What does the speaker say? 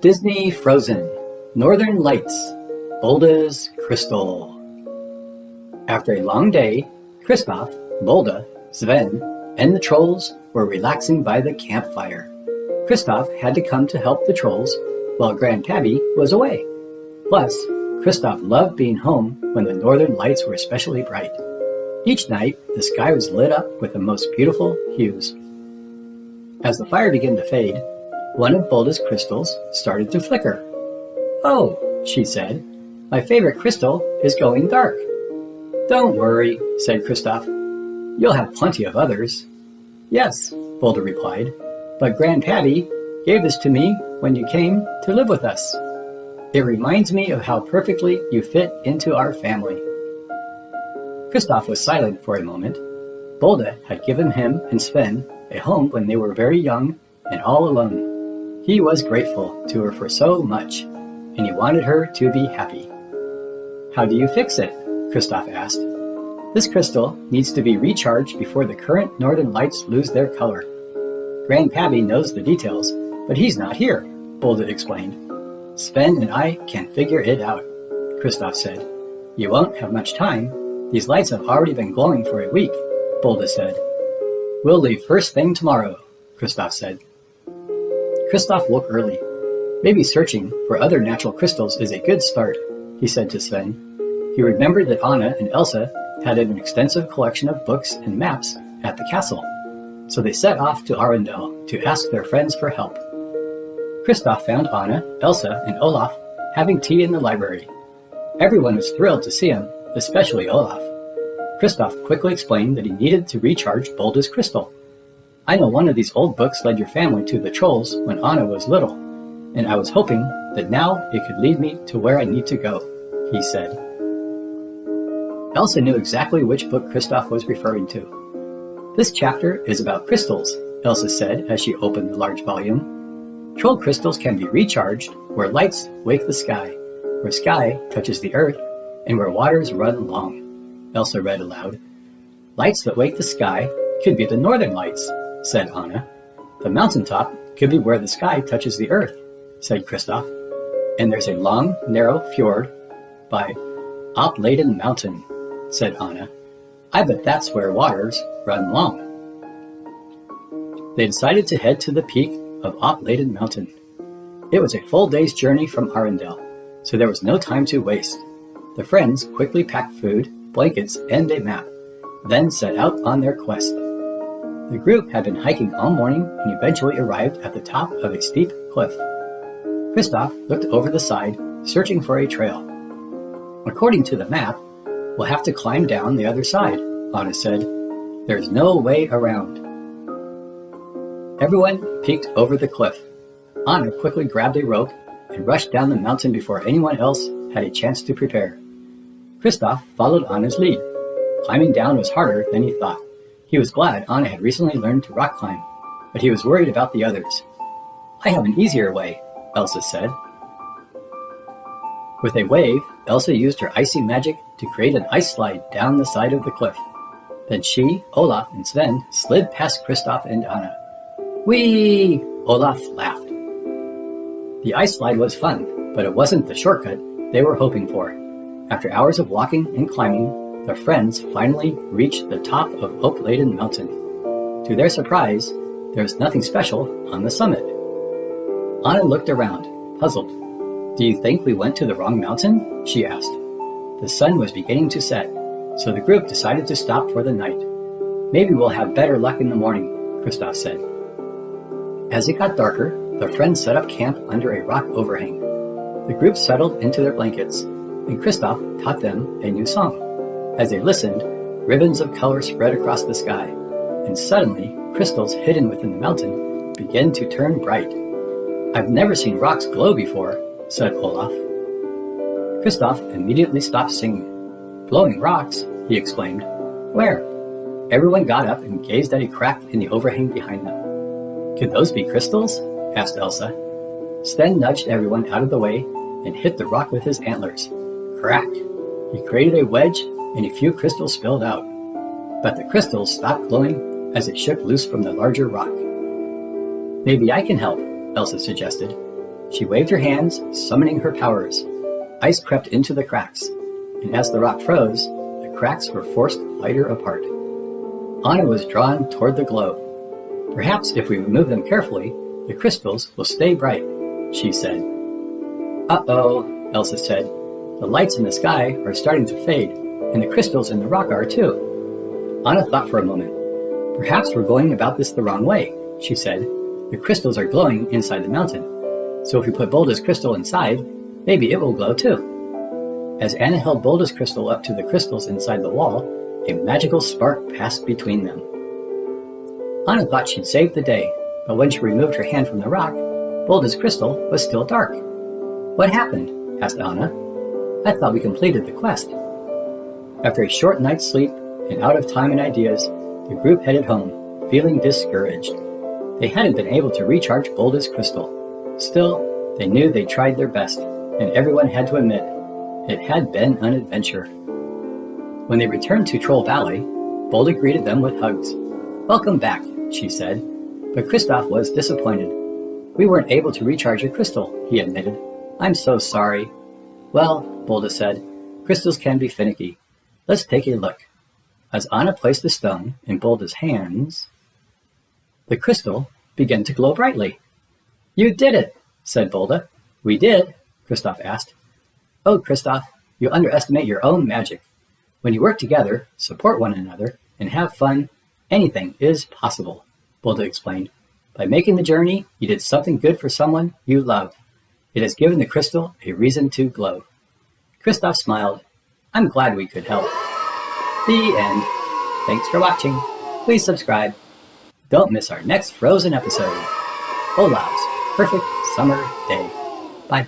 Disney Frozen, Northern Lights, Bulda's Crystal. After a long day, Kristoff, Bulda, Sven, and the trolls were relaxing by the campfire. Kristoff had to come to help the trolls while Grandpappy was away. Plus, Kristoff loved being home when the northern lights were especially bright. Each night, the sky was lit up with the most beautiful hues. As the fire began to fade, one of Bulda's crystals started to flicker. "Oh," she said, "my favorite crystal is going dark." "Don't worry," said Kristoff. "You'll have plenty of others." "Yes," Bulda replied, "but Grandpappy gave this to me when you came to live with us. It reminds me of how perfectly you fit into our family." Kristoff was silent for a moment. Bulda had given him and Sven a home when they were very young and all alone. He was grateful to her for so much, and he wanted her to be happy. "How do you fix it?" Kristoff asked. "This crystal needs to be recharged before the current northern lights lose their color. Grandpappy knows the details, but he's not here," Bulda explained. "Sven and I can figure it out," Kristoff said. "You won't have much time. These lights have already been glowing for a week," Bulda said. "We'll leave first thing tomorrow," Kristoff said. Kristoff woke early. "Maybe searching for other natural crystals is a good start," he said to Sven. He remembered that Anna and Elsa had an extensive collection of books and maps at the castle, so they set off to Arendelle to ask their friends for help. Kristoff found Anna, Elsa, and Olaf having tea in the library. Everyone was thrilled to see him, especially Olaf. Kristoff quickly explained that he needed to recharge Bulda's crystal. "I know one of these old books led your family to the trolls when Anna was little, and I was hoping that now it could lead me to where I need to go," he said. Elsa knew exactly which book Kristoff was referring to. "This chapter is about crystals," Elsa said as she opened the large volume. "Troll crystals can be recharged where lights wake the sky, where sky touches the earth, and where waters run long," Elsa read aloud. "Lights that wake the sky could be the northern lights," said Anna. "The mountaintop could be where the sky touches the earth," said Kristoff. "And there's a long, narrow fjord by Aloud Mountain," said Anna. "I bet that's where waters run long." They decided to head to the peak of Aloud Mountain. It was a full day's journey from Arendelle, so there was no time to waste. The friends quickly packed food, blankets, and a map, then set out on their quest. The group had been hiking all morning and eventually arrived at the top of a steep cliff. Kristoff looked over the side, searching for a trail. "According to the map, we'll have to climb down the other side," Anna said. "There's no way around." Everyone peeked over the cliff. Anna quickly grabbed a rope and rushed down the mountain before anyone else had a chance to prepare. Kristoff followed Anna's lead. Climbing down was harder than he thought. He was glad Anna had recently learned to rock climb, but he was worried about the others. "I have an easier way," Elsa said. With a wave, Elsa used her icy magic to create an ice slide down the side of the cliff. Then she, Olaf, and Sven slid past Kristoff and Anna. "Whee!" Olaf laughed. The ice slide was fun, but it wasn't the shortcut they were hoping for. After hours of walking and climbing, the friends finally reached the top of Aloud Mountain. To their surprise, there was nothing special on the summit. Anna looked around, puzzled. "Do you think we went to the wrong mountain?" she asked. The sun was beginning to set, so the group decided to stop for the night. "Maybe we'll have better luck in the morning," Kristoff said. As it got darker, the friends set up camp under a rock overhang. The group settled into their blankets, and Kristoff taught them a new song. As they listened, ribbons of color spread across the sky, and suddenly, crystals hidden within the mountain began to turn bright. "I've never seen rocks glow before," said Olaf. Kristoff immediately stopped singing. "Glowing rocks," he exclaimed. "Where?" Everyone got up and gazed at a crack in the overhang behind them. "Could those be crystals?" asked Elsa. Sven nudged everyone out of the way and hit the rock with his antlers. Crack! He created a wedge and a few crystals spilled out. But the crystals stopped glowing as it shook loose from the larger rock. "Maybe I can help," Elsa suggested. She waved her hands, summoning her powers. Ice crept into the cracks, and as the rock froze, the cracks were forced wider apart. Anna was drawn toward the glow. Perhaps if we remove them carefully, the crystals will stay bright, she said. Uh-oh, Elsa said. The lights in the sky are starting to fade, and the crystals in the rock are too. Anna thought for a moment. Perhaps we're going about this the wrong way, she said. The crystals are glowing inside the mountain, so if we put Bulda's crystal inside, maybe it will glow too. As Anna held Bulda's crystal up to the crystals inside the wall, a magical spark passed between them. Anna thought she'd saved the day, but when she removed her hand from the rock, Bulda's crystal was still dark. What happened? Asked Anna. I thought we completed the quest. After a short night's sleep and out of time and ideas, the group headed home, feeling discouraged. They hadn't been able to recharge Bulda's crystal. Still, they knew they tried their best, and everyone had to admit it had been an adventure. When they returned to Troll Valley, Bulda greeted them with hugs. Welcome back, she said, but Kristoff was disappointed. We weren't able to recharge your crystal, he admitted. I'm so sorry. Well, Bulda said, crystals can be finicky. Let's take a look. As Anna placed the stone in Bulda's hands, the crystal began to glow brightly. You did it, said Bulda. We did, Kristoff asked. Oh, Kristoff, you underestimate your own magic. When you work together, support one another, and have fun, anything is possible, Bulda explained. By making the journey, you did something good for someone you love. It has given the crystal a reason to glow. Kristoff smiled. I'm glad we could help. The end. Thanks for watching. Please subscribe. Don't miss our next Frozen episode. Olav's Perfect Summer Day. Bye.